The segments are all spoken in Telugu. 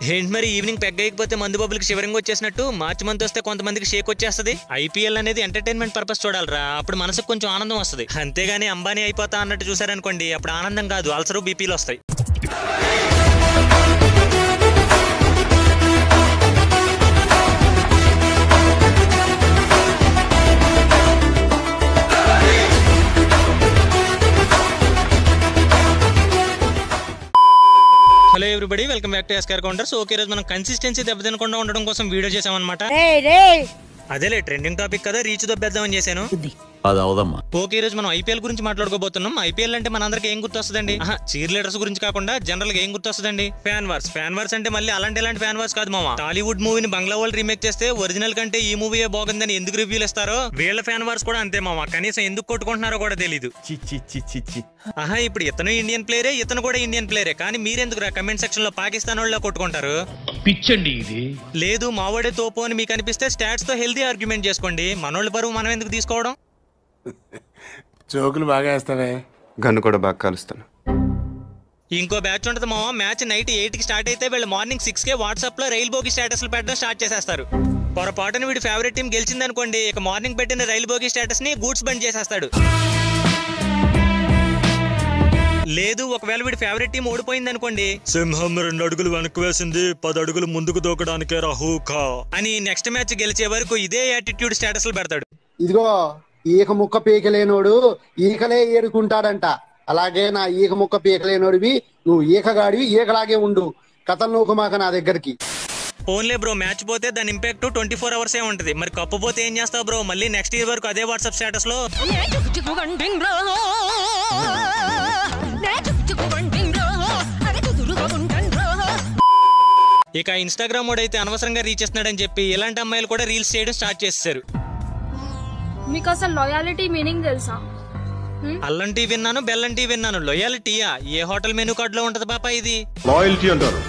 ఏంటి మరి ఈవినింగ్ పెగ్గైపోతే మందు బబ్బులకి షివరింగ్ వచ్చేసినట్టు మార్చి మంత్ వస్తే కొంతమందికి షేక్ వచ్చేస్తుంది. ఐపీఎల్ అనేది ఎంటర్టైన్మెంట్ పర్పస్ చూడాలరా, అప్పుడు మనసుకు కొంచెం ఆనందం వస్తుంది. అంతేగాని అంబానీ అయిపోతా అన్నట్టు చూసారనుకోండి, అప్పుడు ఆనందం కాదు అల్సరు బీపీలు వస్తాయి. Hello everybody, welcome back to SKR counters. Okay, రోజు మనం కన్సిస్టెన్సీ దెబ్బతినకుండా ఉండడం కోసం వీడియో చేసామన్నమాట. అదేలే ట్రెండింగ్ టాపిక్ కదా, రీచ్ దొబ్బేద్దామని చేశాను. ఓకే, రోజు మనం ఐపీఎల్ గురించి మాట్లాడుకోబోతున్నాం. ఐపీఎల్ అంటే మనందరికి ఏం గుర్తొస్తుందండి? చీర్ లీడర్స్ గురించి కాకుండా జనరల్ గా ఏం గుర్తొస్తుందండి? Fan wars. ఫ్యాన్ వార్స్ అంటే మళ్ళీ అలాంటి ఫ్యాన్ వార్స్ కాదు మామ. టాలీవుడ్ మూవీని బంగ్లా వాళ్ళు రీమేక్ చేస్తే ఒరిజినల్ కంటే ఈ మూవీయే బాగుందని ఎందుకు రివ్యూలు ఇస్తారో, వీళ్ళ ఫ్యాన్ వార్స్ కూడా అంతే మామ. కనీసం ఎందుకు కొట్టుకుంటున్నారో కూడా తెలీదు. ఇప్పుడు ఇతను ఇండియన్ ప్లేయరే, ఇతను కూడా ఇండియన్ ప్లేయరే, కానీ మీరెందుకు కమెంట్ సెక్షన్ లో పాకిస్తాన్ వాళ్ళ కొట్టుకుంటారు? పిచ్చండి ఇది. లేదు మావాడే తోపు అని మీకు అనిపిస్తే స్టాట్స్ తో హెల్దీ ఆర్గ్యుమెంట్ చేసుకోండి. మనోళ్ళ పరువు మనం ఎందుకు తీసుకోవడం? జోకులు బాగా వేస్తావే. గన్ను కూడా బాగా కాలుస్తాను. ఇంకో బ్యాచ్ ఉంటుంది మామ. మ్యాచ్ నైట్ 8 కి స్టార్ట్ అయితే వీళ్ళు మార్నింగ్ 6 కే వాట్సాప్ లో రైల్ బోగి స్టేటస్లు పెట్టడం స్టార్ట్ చేసేస్తారు. పొరపాటున వీడి ఫేవరెట్ టీం గెలిచింది అనుకోండి, ఇక మార్నింగ్ పెట్టిన రైల్ బోగి స్టేటస్ ని గూడ్స్ బండ్ చేసేస్తాడు. లేదు ఒకవేళ వీడి ఫేవరెట్ టీం ఓడిపోయింది అనుకోండి, సింహం 2 అడుగులు వెనక్కి వేసింది, 10 అడుగులు ముందుకు దూకడానికే రాహుకా అని నెక్స్ట్ మ్యాచ్ గెలిచే వరకు ఇదే యాటిట్యూడ్ స్టేటస్లు పెడతాడు. ఇదిగో ఈక ముక్క పీకలేనోడు ఈకలే ఏరుకుంటాడంట. అలాగే నా ఈక ముక్క పీకలేనోడివి, నువ్వు ఈకగాడివి, ఈకలాగే ఉండు. కథలు నూకమాక నా దగ్గరికి. ఓన్లే బ్రో, మ్యాచ్ పోతే దాని ఇంపాక్ట్ 24 అవర్స్ ఉంటది. మరి కప్పు పోతే ఏం చేస్తావు బ్రో? మళ్ళీ నెక్స్ట్ ఇయర్ వరకు అదే వాట్సాప్ స్టేటస్ లో ఇక ఇన్స్టాగ్రామ్ వాడు అయితే అనవసరంగా రీచ్ చేస్తున్నాడని చెప్పి ఇలాంటి అమ్మాయిలు కూడా రీల్స్ చేయడం స్టార్ట్ చేస్తారు. మీకు అసలు లాయాలిటీ మీనింగ్ తెలుసా? అల్లం టీ విన్నాను, బెల్లం టీ విన్నాను. లాయాలిటీయా? ఏ హోటల్ మెనూ కార్డ్ లో ఉంటది పాప ఇది? లాయల్టీ అంటారు.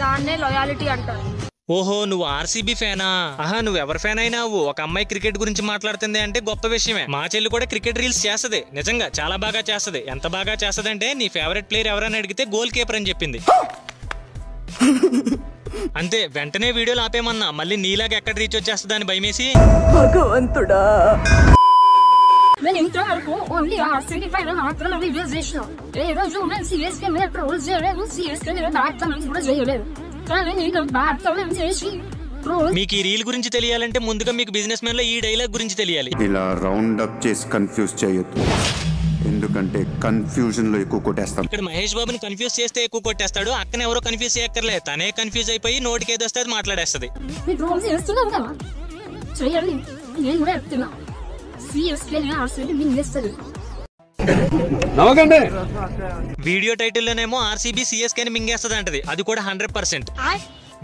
దాన్నే లాయాలిటీ అంటారు. ఓహో, నువ్వు ఆర్సీబీ ఫ్యానా? నువ్వు ఎవరి ఫ్యాన్ అయినావు? ఒక అమ్మాయి క్రికెట్ గురించి మాట్లాడుతుంది అంటే గొప్ప విషయమే. మా చెల్లి కూడా క్రికెట్ రీల్స్ చేస్తది, నిజంగా చాలా బాగా చేస్తది. ఎంత బాగా చేస్తది అంటే నీ ఫేవరెట్ ప్లేయర్ ఎవరైనా అడిగితే గోల్ కీపర్ అని చెప్పింది. అంతే, వెంటనే వీడియోలు ఆపేమన్నా మళ్ళీ నీలాగా ఎక్కడ రీచ్ వచ్చేస్తుంది అని భయమేసి భగవంతుడా. మీకు ఈ రీల్ గురించి తెలియాలంటే ముందుగా మీకు బిజినెస్ మ్యాన్ లో ఈ డైలాగ్ గురించి తెలియాలి. ఇలా రౌండ్ అప్ చేసి కన్ఫ్యూజ్ చేయొద్దు, ఎందుకంటే కన్ఫ్యూజన్ లో ఎక్కువ కొట్టేస్తాం. ఇక్కడ మహేష్ బాబుని కన్ఫ్యూజ్ చేస్తే ఎక్కువ కొట్టేస్తాడు. అక్కన ఎవరో కన్ఫ్యూజ్ చేయక్కర్లే, తనే కన్ఫ్యూజ్ అయిపోయి నోటికి ఏదో వస్తే మాట్లాడేస్తుంది. వీడియో టైటిల్ లోనేమో ఆర్సీబీ సిఎస్కే ని మింగేస్తుంది అంటది, అది కూడా 100%.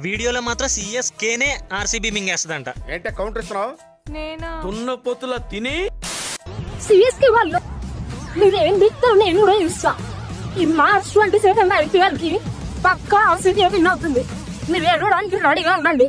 వీడియోలో మాత్రం సిఎస్కేనే ఆర్సీబీ మింగేస్తుందంట. ఏంటే కౌంటర్ ఇస్తున్నావు? తున్న పొత్తుల తిని సిఎస్కే వాళ్ళు మీరేం దిక్తారు నేను కూడా చూస్తా. ఈ మార్చ్ 27 IPL కి పక్కా ఆర్సీబీ విన్ అవుతుంది. మీరు ఎడడానికి రెడీగా ఉండండి.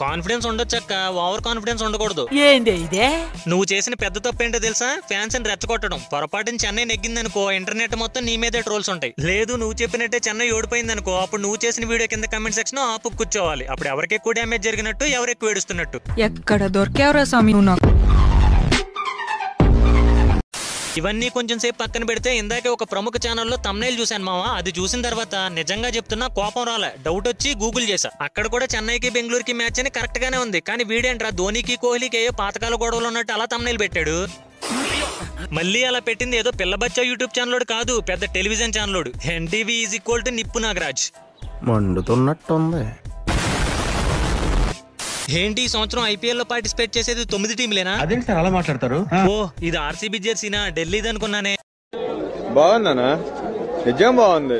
కాన్ఫిడెన్స్ ఉండొచ్చక్క, ఓవర్ కాన్ఫిడెన్స్ ఉండకూడదు. ఏంది ఇదే? నువ్వు చేసిన పెద్ద తప్పు ఏంటో తెలుసా? ఫ్యాన్స్ అని రెచ్చగొట్టడం. పొరపాటుని చెన్నై నెగ్గిందనుకో, ఇంటర్నెట్ మొత్తం నీ మీదే ట్రోల్స్ ఉంటాయి. లేదు నువ్వు చెప్పినట్టే చెన్నై ఓడిపోయింది అనుకో, అప్పుడు నువ్వు చేసిన వీడియో కింద కమెంట్ సెక్షన్ ఆపు కూర్చోవాలి. అప్పుడు ఎవరికి ఎక్కువ డ్యామేజ్ జరిగినట్టు, ఎవరు ఎక్కువ ఏడుస్తున్నట్టు. ఎక్కడ దొరికేవరా స్వామి నాకు? ఇవన్నీ కొంచెం సేపు పక్కన పెడితే, ఇందాకే ఒక ప్రముఖ ఛానల్లో తమ్నైల్ చూశాను మావా. అది చూసిన తర్వాత నిజంగా చెప్తున్నా కోపం రాలే, డౌట్ వచ్చి గూగుల్ చేశా. అక్కడ కూడా చెన్నైకి బెంగళూరుకి మ్యాచ్ అని కరెక్ట్ గానే ఉంది, కానీ వీడేంట్రా ధోనికి కోహ్లీకి ఏయో పాతకాల గొడవలు ఉన్నట్టు అలా తమ్నైల్ పెట్టాడు. మళ్ళీ అలా పెట్టింది ఏదో పిల్లబచ్చా యూట్యూబ్ ఛానల్ కాదు, పెద్ద television channel. NTV is equal to నిప్పు నాగరాజ్. మండుతున్నట్టుంది. ఏంటి ఈ సంవత్సరం ఐపీఎల్ లో పార్టిసిపేట్ చేసేది 9 టీంలేనా? అదేంటి సార్ అలా మాట్లాడతారు? ఓ, ఇది ఆర్సీబీ జెర్సీనా? ఢిల్లీది అనుకున్నానే. బాగుందనా? నిజం బాగుంది.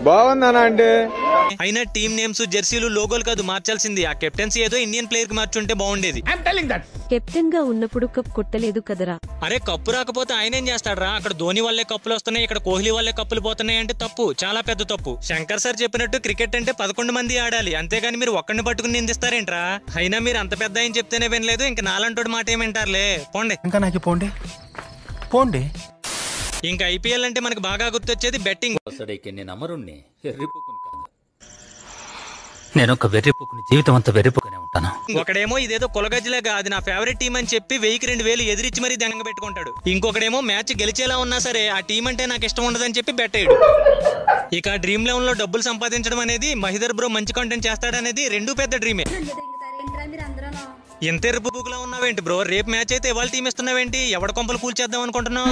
బాగుందనా అంటే అయినా టీమ్ నేమ్స్ జెర్సీలు లోగోలు కాదు మార్చాల్సింది. ఆ కెప్టెన్సీ ఏదో ఇండియన్ ప్లేయర్ కి మార్చుంటే బాగుండేది. కెప్టెన్ గా ఉన్నప్పుడు కప్ కొట్టలేదు కదరా. అరే కప్పు రాకపోతే ఆయన ఏం చేస్తాడరా? అక్కడ ధోని వల్లే కప్పులు వస్తున్నాయి, ఇక్కడ కోహ్లీ వల్లే కప్పులు పోతున్నాయి అంటే తప్పు, చాలా పెద్ద తప్పు. శంకర్ సార్ చెప్పినట్టు క్రికెట్ అంటే 11 మంది ఆడాలి, అంతేగాని మీరు ఒక్కడిని పట్టుకుని నిందిస్తారేంట్రా? అయినా మీరు అంత పెద్ద ఆయన చెప్తేనే వినలేదు, ఇంకా నాలంటోడు మాట ఏమంటారులే. పోండి ఇంకా నాకు పోండి పోండి. ఇంకా ఐపీఎల్ అంటే మనకు బాగా గుర్తొచ్చేది బెట్టింగ్. నేను ఒక వెర్రిపోకుని జీవితం అంతా వెర్రిపోకునే ఉంటాను. ఒకడేమో ఇదేదో కొలగజ్జిలాగా అది నా ఫేవరెట్ టీం అని చెప్పి 1000-2000 ఎదిరించి మరీ దంగ పెట్టుకుంటాడు. ఇంకొకడేమో మ్యాచ్ గెలిచేలా ఉన్నా సరే ఆ టీం అంటే నాకు ఇష్టం ఉండదని చెప్పి బెట్టాడు. ఇక డ్రీమ్ లెవెన్ లో డబ్బులు సంపాదించడం అనేది, మహిదర్ బ్రో మంచి కంటెంట్ చేస్తాడనేది రెండూ పెద్ద డ్రీమే. ఎంత ఎరుపులా ఉన్నావేంటి బ్రో? రేపు మ్యాచ్ అయితే ఇవాళ టీం ఇస్తున్నావేంటి? ఎవడ కొంపలు కూల్చేద్దాం అనుకుంటున్నావు?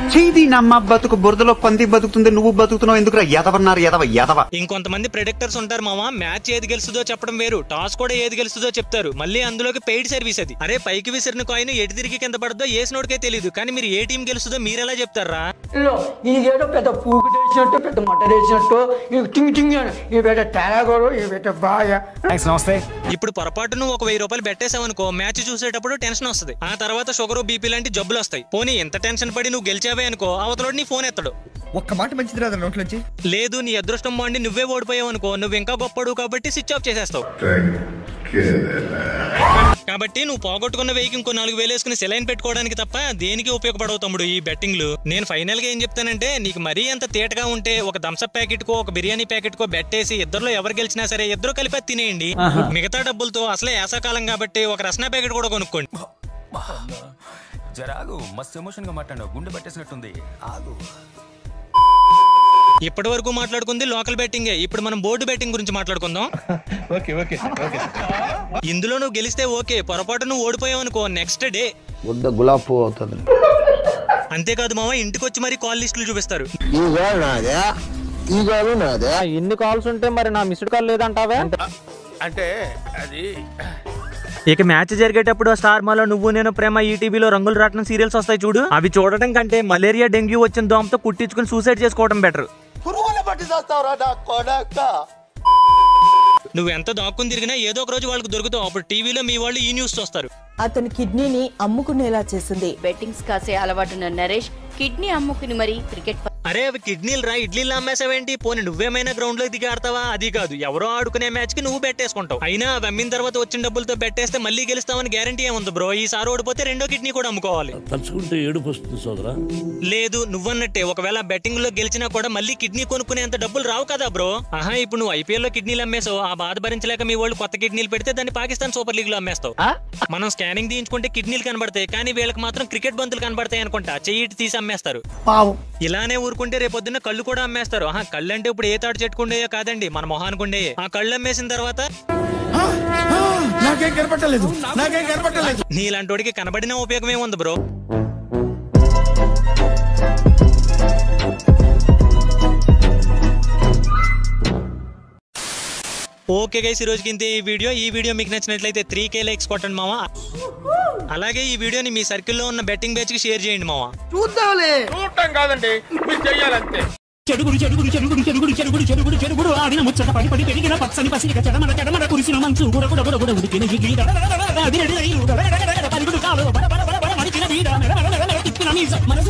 నమ్మ బతుకు బురదలో పంది బతుకుతుంది, నువ్వు బతుకుతున్నావు ఎందుకు? ఎదవ. ఇంకొంతమంది ప్రెడిక్టర్స్ ఉంటారు మామ, మ్యాచ్ ఏది గెలుస్తుందో చెప్పడం వేరు, టాస్ కూడా ఏది గెలుస్తుందో చెప్తారు, మళ్ళీ అందులోకి పెయిడ్ సర్వీస్ అది. అరే పైకి విసిరిన కాయిన్ ఎటు తిరిగి కింద పడదో ఏసినోడికే తెలియదు, కానీ మీరు ఏ టీం గెలుస్తుందో మీరెలా చెప్తారా? ఇదేదో పెద్ద పూకు వేసినట్టు, పెద్ద మట్ట వేసినట్టు, ఇప్పుడు పొరపాటు నువ్వు ఒక 1000 రూపాయలు పెట్టేసావనుకో, మ్యాచ్ చూసేటప్పుడు టెన్షన్ వస్తుంది, ఆ తర్వాత షుగర్ బీపీ లాంటి జబ్బులు వస్తాయి. పోనీ ఎంత టెన్షన్ పడి నువ్వు గెలిచావే అనుకో, అవతలోడు నీ ఫోన్ ఎత్తడు. ఒక్క మాట మంచిది రాదు నోట్లోంచి. లేదు నీ అదృష్టం బాండి నువ్వే ఓడిపోయావు అనుకో, నువ్వు ఇంకా గొప్పడు కాబట్టి స్విచ్ ఆఫ్ చేసేస్తావు. కాబట్టి నువ్వు పోగొట్టుకున్న వెయ్యికి ఇంకో 4000 వేసుకుని సెలైన్ పెట్టుకోవడానికి తప్ప దేనికి ఉపయోగపడవు తమ్ముడు ఈ బెట్టింగ్లు. నేను ఫైనల్ గా ఏం చెప్తానంటే, నీకు మరీ అంత తేటగా ఉంటే ఒక థమ్స్అప్ ప్యాకెట్ కో ఒక బిర్యానీ ప్యాకెట్ కో బెట్టేసి ఇద్దరులో ఎవరు గెలిచినా సరే ఇద్దరు కలిపి తినేయండి. మిగతా డబ్బులతో అసలే యాసకాలం కాబట్టి ఒక రసనా ప్యాకెట్ కూడా కొనుక్కోండి. జరాగు మస్తు ఎమోషన్ గా మాట్లాడు, గుండె పట్టేసినట్టుంది, ఆగు. ఇప్పటి వరకు మాట్లాడుకుంది లోకల్ బెట్టింగే, ఇప్పుడు మనం బోర్డు బెట్టింగ్ గురించి మాట్లాడుకుందాం. ఇందులో నువ్వు గెలిస్తే ఓకే, పొరపాటు నువ్వు ఓడిపోయావు అనుకో నెక్స్ట్ డే గులాబ్ పువ్వు అవుతుంది. అంతేకాదు మామ, ఇంటికి వచ్చి మరి కాల్ లిస్టులు చూపిస్తారు. ఎన్ని కాల్స్ ఉంటే మరి నా మిస్డ్ కాల్ లేదంటావే? అంటే అది ఇక మ్యాచ్ జరిగేటప్పుడు స్టార్ మాలో నువ్వు నేను ప్రేమ, ఈటీవీలో రంగులు రాట్నం సీరియల్స్ వస్తాయి చూడు, అవి చూడటం కంటే మలేరియా డెంగ్యూ వచ్చిన దోమతో కుట్టించుకుని సూసైడ్ చేసుకోవడం బెటర్. నువ్వు ఎంత దాక్కుని తిరిగినా ఏదో ఒక రోజు వాళ్ళకి దొరుకుతావు, అప్పుడు టీవీలో మీ వాళ్ళు ఈ న్యూస్ చూస్తారు. అతని కిడ్నీని అమ్ముకునేలా చేసింది. బెట్టింగ్స్ కాసే అలవాటున్న నరేష్ కిడ్నీ అమ్ముకుని మరి క్రికెట్. అరే అవి కిడ్నీలు రా, ఇడ్లీలు అమ్మేసావేంటి? పోనీ నువ్వేమైనా గ్రౌండ్ లో దిగి ఆడతావా? అది కాదు, ఎవరో ఆడుకునే మ్యాచ్ కి నువ్వు బెట్టేసుకుంటావు. అయినా అవి అమ్మిన తర్వాత వచ్చిన డబ్బులతో బెట్టేస్తే మళ్ళీ గెలుస్తామని గ్యారంటీ ఏముంది బ్రో? ఈసారి ఓడిపోతే రెండో కిడ్నీ కూడా అమ్ముకోవాలి. లేదు నువ్వన్నట్టే, ఒకవేళ బెట్టింగ్ లో గెలిచినా కూడా మళ్ళీ కిడ్నీ కొనుక్కునేంత డబ్బులు రావు కదా బ్రో. ఆహా, ఇప్పుడు నువ్వు ఐపీఎల్ లో కిడ్నీలు అమ్మేసావు, ఆ బాధ భరించలేక మీ వాళ్ళు కొత్త కిడ్నీలు పెడితే దాన్ని పాకిస్తాన్ సూపర్ లీగ్ లో అమ్మేస్తావు. మనం స్కానింగ్ తీయించుకుంటే కిడ్నీలు కనబడతాయి, కానీ వీళ్ళకి మాత్రం క్రికెట్ బంతులు కనబడతాయి అనుకుంటా, చెయ్యి తీసి అమ్మేస్తారు. ఇలానే ఊరుకుంటే రేపొద్దున్న కళ్ళు కూడా అమ్మేస్తారు. కళ్ళు అంటే ఇప్పుడు ఏ తాడు చెట్టుకుండేయో కాదండి, మన మొహానుకుండే. ఆ కళ్ళు అమ్మేసిన తర్వాత నీలాంటి కనబడిన ఉపయోగం ఏముంది బ్రో? ఓకే గైస్, ఈ రోజుకి ఇంతే ఈ వీడియో మీకు నచ్చినట్లయితే 3K లైక్స్ కొట్టండి మామ. అలాగే ఈ వీడియోని మీ సర్కిల్లో ఉన్న బెట్టింగ్ బ్యాచ్ కి షేర్ చేయండి మామ. చూడటం కాదండి, మీరు చెయ్యాలంతే. చెడుగుడు చెడుగుడు చెడుగుడు చెడుగుడు చెడుగుడు చెడుగుడు చెడుగుడు ఆడిన ముచ్చట పడి పడి పెరిగిన పచ్చని పసిక చెడమడ చెడమడ కురిసిన మంచు గుడ గుడ గుడ గుడ ఉడికిన గిగి అదిరడి రైలు పరిగుడు కాలు బడ బడ బడ బడ మడిచిన వీడ మెడ మెడ మెడ తిప్పిన మీస మనసు